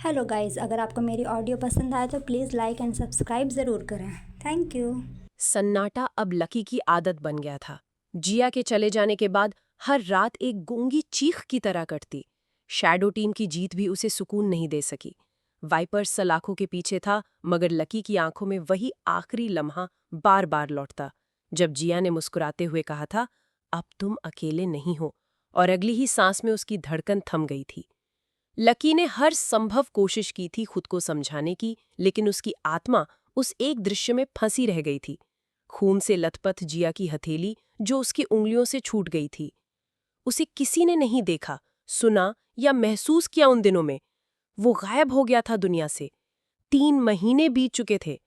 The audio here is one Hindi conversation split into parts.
हेलो गाइस, अगर आपको मेरी ऑडियो पसंद आए तो प्लीज़ लाइक एंड सब्सक्राइब ज़रूर करें। Thank you. सन्नाटा अब लकी की आदत बन गया था। जिया के चले जाने के बाद हर रात एक गूंगी चीख की तरह कटती। शैडो टीम की जीत भी उसे सुकून नहीं दे सकी। वाइपर्स सलाखों के पीछे था, मगर लकी की आंखों में वही आखिरी लम्हा बार बार लौटता, जब जिया ने मुस्कुराते हुए कहा था, अब तुम अकेले नहीं हो। और अगली ही सांस में उसकी धड़कन थम गई थी। लकी ने हर संभव कोशिश की थी खुद को समझाने की, लेकिन उसकी आत्मा उस एक दृश्य में फंसी रह गई थी। खून से लथपथ जिया की हथेली जो उसकी उंगलियों से छूट गई थी। उसे किसी ने नहीं देखा, सुना या महसूस किया उन दिनों में। वो गायब हो गया था दुनिया से। 3 महीने बीत चुके थे।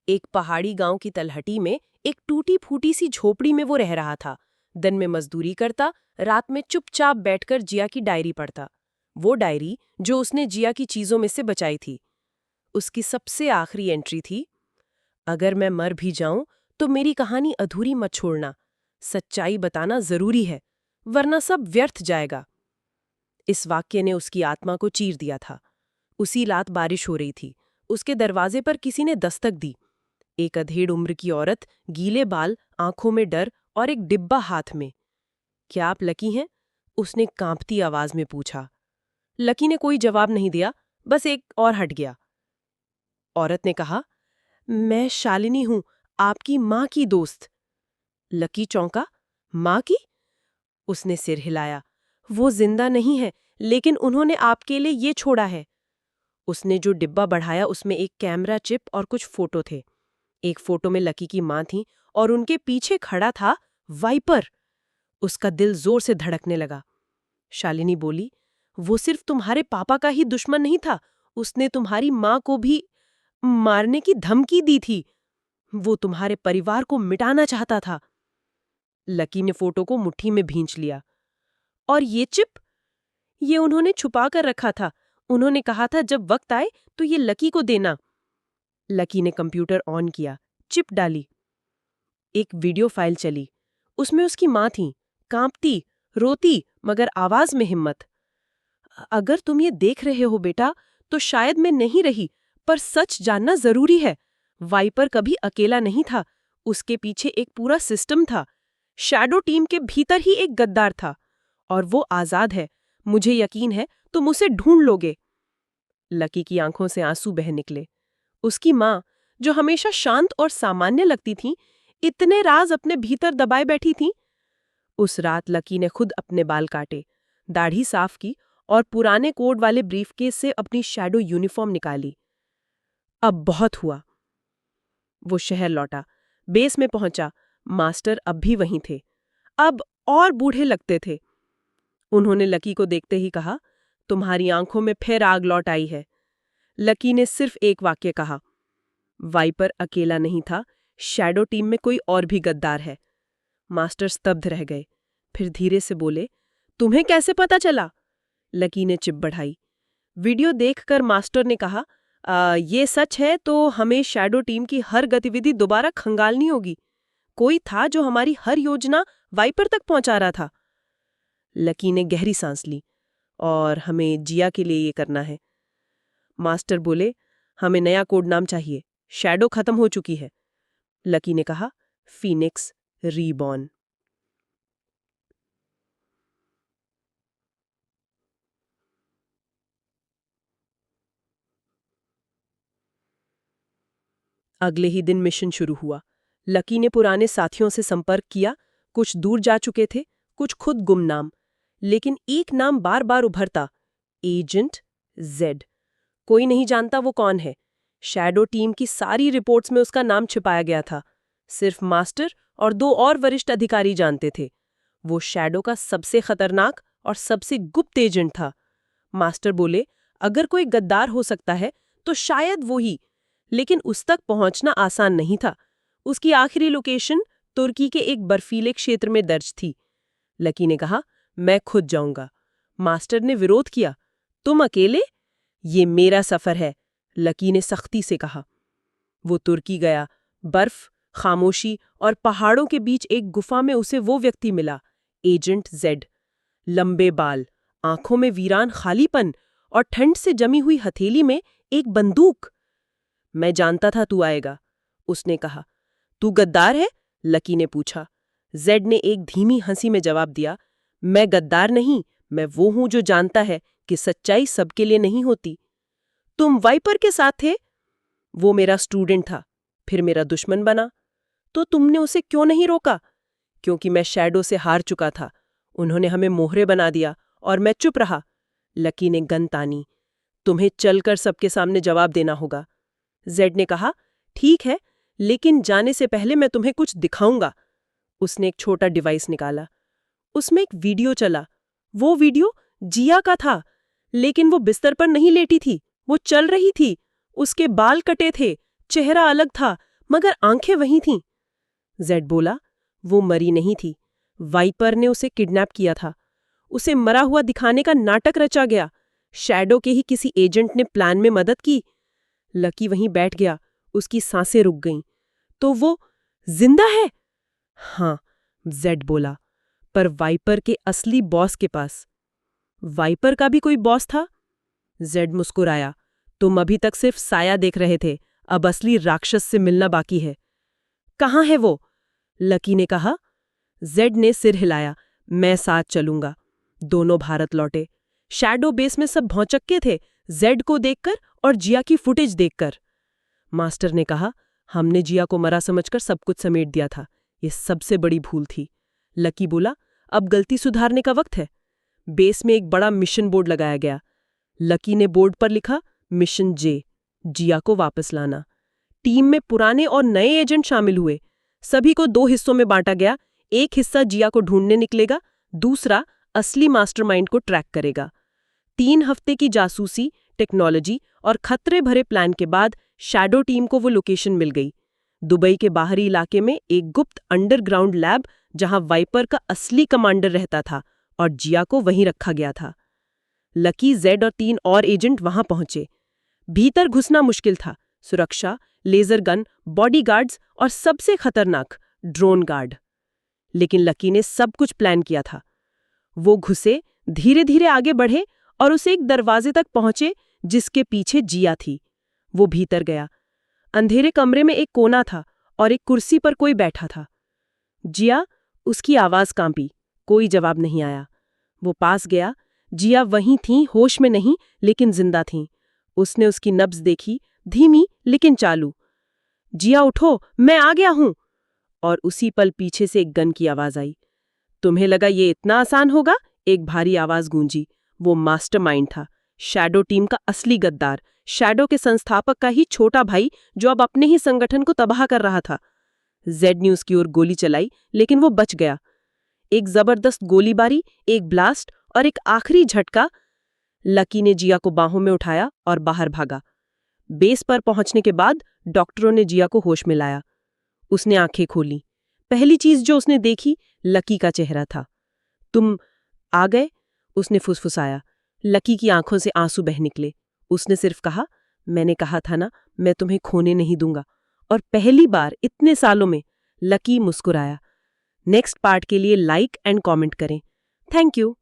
एक पहाड़ी गांव की तलहटी में एक टूटी फूटी सी झोपड़ी में वो रह रहा था। दिन में मजदूरी करता, रात में चुपचाप बैठकर जिया की डायरी पढ़ता। वो डायरी जो उसने जिया की चीजों में से बचाई थी। उसकी सबसे आखिरी एंट्री थी, अगर मैं मर भी जाऊं तो मेरी कहानी अधूरी मत छोड़ना। सच्चाई बताना जरूरी है, वरना सब व्यर्थ जाएगा। इस वाक्य ने उसकी आत्मा को चीर दिया था। उसी रात बारिश हो रही थी। उसके दरवाजे पर किसी ने दस्तक दी। एक अधेड़ उम्र की औरत, गीले बाल, आंखों में डर और एक डिब्बा हाथ में। क्या आप लकी हैं? उसने कांपती आवाज में पूछा। लकी ने कोई जवाब नहीं दिया, बस एक और हट गया। औरत ने कहा, मैं शालिनी हूं, आपकी मां की दोस्त। लकी चौंका। मां की? उसने सिर हिलाया। वो जिंदा नहीं है, लेकिन उन्होंने आपके लिए ये छोड़ा है। उसने जो डिब्बा बढ़ाया उसमें एक कैमरा चिप और कुछ फोटो थे। एक फोटो में लकी की मां थी और उनके पीछे खड़ा था वाइपर। उसका दिल जोर से धड़कने लगा। शालिनी बोली, वो सिर्फ तुम्हारे पापा का ही दुश्मन नहीं था, उसने तुम्हारी मां को भी मारने की धमकी दी थी। वो तुम्हारे परिवार को मिटाना चाहता था। लकी ने फोटो को मुट्ठी में भींच लिया। और ये चिप? ये उन्होंने छुपा कर रखा था। उन्होंने कहा था जब वक्त आए तो ये लकी को देना। लकी ने कंप्यूटर ऑन किया, चिप डाली। एक वीडियो फाइल चली। उसमें उसकी मां थी, कांपती, रोती, मगर आवाज में हिम्मत। अगर तुम ये देख रहे हो बेटा, तो शायद मैं नहीं रही, पर सच जानना जरूरी है। वाइपर कभी अकेला नहीं था। उसके पीछे एक पूरा सिस्टम था। शैडो टीम के भीतर ही एक गद्दार था। और वो आजाद है। मुझे यकीन है तुम उसे ढूंढ लोगे। लकी की आंखों से आंसू बह निकले। उसकी मां, जो हमेशा शांत और सामान्य लगती थी, इतने राज अपने भीतर दबाए बैठी थी। उस रात लकी ने खुद अपने बाल काटे, दाढ़ी साफ की और पुराने कोड वाले ब्रीफकेस से अपनी शैडो यूनिफॉर्म निकाली। अब बहुत हुआ। वो शहर लौटा, बेस में पहुंचा। मास्टर अब भी वहीं थे, अब और बूढ़े लगते थे। उन्होंने लकी को देखते ही कहा, तुम्हारी आंखों में फिर आग लौट आई है। लकी ने सिर्फ एक वाक्य कहा, वाइपर अकेला नहीं था, शैडो टीम में कोई और भी गद्दार है। मास्टर स्तब्ध रह गए, फिर धीरे से बोले, तुम्हें कैसे पता चला? लकी ने चिप बढ़ाई। वीडियो देखकर मास्टर ने कहा, ये सच है तो हमें शैडो टीम की हर गतिविधि दोबारा खंगालनी होगी। कोई था जो हमारी हर योजना वाइपर तक पहुंचा रहा था। लकी ने गहरी सांस ली। और हमें जिया के लिए ये करना है। मास्टर बोले, हमें नया कोड नाम चाहिए, शैडो खत्म हो चुकी है। लकी ने कहा, फीनिक्स रीबॉर्न। अगले ही दिन मिशन शुरू हुआ। लकी ने पुराने साथियों से संपर्क किया। कुछ दूर जा चुके थे, कुछ खुद गुमनाम। लेकिन एक नाम बार बार उभरता, एजेंट जेड। कोई नहीं जानता वो कौन है। शैडो टीम की सारी रिपोर्ट्स में उसका नाम छिपाया गया था। सिर्फ मास्टर और 2 और वरिष्ठ अधिकारी जानते थे। वो शैडो का सबसे खतरनाक और सबसे गुप्त एजेंट था। मास्टर बोले, अगर कोई गद्दार हो सकता है तो शायद वो ही। लेकिन उस तक पहुंचना आसान नहीं था। उसकी आखिरी लोकेशन तुर्की के एक बर्फीले क्षेत्र में दर्ज थी। लकी ने कहा, मैं खुद जाऊंगा। मास्टर ने विरोध किया, तुम अकेले? ये मेरा सफर है, लकी ने सख्ती से कहा। वो तुर्की गया। बर्फ, खामोशी और पहाड़ों के बीच एक गुफा में उसे वो व्यक्ति मिला, एजेंट जेड। लंबे बाल, आंखों में वीरान खालीपन और ठंड से जमी हुई हथेली में एक बंदूक। मैं जानता था तू आएगा, उसने कहा। तू गद्दार है? लकी ने पूछा। जेड ने एक धीमी हंसी में जवाब दिया, मैं गद्दार नहीं, मैं वो हूं जो जानता है कि सच्चाई सबके लिए नहीं होती। तुम वाइपर के साथ थे? वो मेरा स्टूडेंट था, फिर मेरा दुश्मन बना। तो तुमने उसे क्यों नहीं रोका? क्योंकि मैं शैडो से हार चुका था। उन्होंने हमें मोहरे बना दिया और मैं चुप रहा। लकी ने गन तानी। तुम्हें चलकर सबके सामने जवाब देना होगा। जेड ने कहा, ठीक है, लेकिन जाने से पहले मैं तुम्हें कुछ दिखाऊंगा। उसने एक छोटा डिवाइस निकाला। उसमें एक वीडियो चला। वो वीडियो जिया का था, लेकिन वो बिस्तर पर नहीं लेटी थी, वो चल रही थी। उसके बाल कटे थे, चेहरा अलग था, मगर आंखें वही थीं। जेड बोला, वो मरी नहीं थी। वाइपर ने उसे किडनैप किया था। उसे मरा हुआ दिखाने का नाटक रचा गया। शैडो के ही किसी एजेंट ने प्लान में मदद की। लकी वहीं बैठ गया, उसकी सांसें रुक गईं। तो वो जिंदा है? हाँ, जेड बोला, पर वाइपर के असली बॉस के पास। वाइपर का भी कोई बॉस था? जेड मुस्कुराया। तुम अभी तक सिर्फ साया देख रहे थे, अब असली राक्षस से मिलना बाकी है। कहाँ है वो? लकी ने कहा। जेड ने सिर हिलाया। मैं साथ चलूंगा। दोनों भारत लौटे। शैडो बेस में सब भौंचक्के थे, जेड को देखकर और जिया की फुटेज देखकर। मास्टर ने कहा, हमने जिया को मरा समझकर सब कुछ समेट दिया था। ये सबसे बड़ी भूल थी। लकी बोला, अब गलती सुधारने का वक्त है। बेस में एक बड़ा मिशन बोर्ड लगाया गया। लकी ने बोर्ड पर लिखा, मिशन जे, जिया को वापस लाना। टीम में पुराने और नए एजेंट शामिल हुए। सभी को 2 हिस्सों में बांटा गया। एक हिस्सा जिया को ढूंढने निकलेगा, दूसरा असली मास्टरमाइंड को ट्रैक करेगा। 3 हफ्ते की जासूसी, टेक्नोलॉजी और खतरे भरे प्लान के बाद शैडो टीम को वो लोकेशन मिल गई। दुबई के बाहरी इलाके में एक गुप्त अंडरग्राउंड लैब, जहां वाइपर का असली कमांडर रहता था और जिया को वहीं रखा गया था। लकी, जेड और 3 और एजेंट वहां पहुंचे। भीतर घुसना मुश्किल था। सुरक्षा, लेजर गन, बॉडीगार्ड्स और सबसे खतरनाक ड्रोन गार्ड। लेकिन लकी ने सब कुछ प्लान किया था। वो घुसे, धीरे धीरे आगे बढ़े और उसे एक दरवाजे तक पहुंचे जिसके पीछे जिया थी। वो भीतर गया। अंधेरे कमरे में एक कोना था और एक कुर्सी पर कोई बैठा था। जिया, उसकी आवाज कांपी। कोई जवाब नहीं आया। वो पास गया। जिया वहीं थीं, होश में नहीं लेकिन जिंदा थीं। उसने उसकी नब्ज देखी, धीमी लेकिन चालू। जिया उठो, मैं आ गया हूं। और उसी पल पीछे से एक गन की आवाज आई। तुम्हें लगा ये इतना आसान होगा? एक भारी आवाज गूंजी। वो मास्टरमाइंड था, शैडो टीम का असली गद्दार, शैडो के संस्थापक का ही छोटा भाई जो अब अपने ही संगठन को तबाह कर रहा था। जेड ने उसकी ओर गोली चलाई, लेकिन वो बच गया। एक जबरदस्त गोलीबारी, एक ब्लास्ट और एक आखिरी झटका। लकी ने जिया को बाहों में उठाया और बाहर भागा। बेस पर पहुंचने के बाद डॉक्टरों ने जिया को होश में लाया। उसने आंखें खोली। पहली चीज जो उसने देखी, लकी का चेहरा था। तुम आ गए? उसने फुसफुसाया। लकी की आंखों से आंसू बह निकले। उसने सिर्फ कहा, मैंने कहा था ना, मैं तुम्हें खोने नहीं दूंगा। और पहली बार इतने सालों में लकी मुस्कुराया। नेक्स्ट पार्ट के लिए लाइक एंड कमेंट करें। Thank you.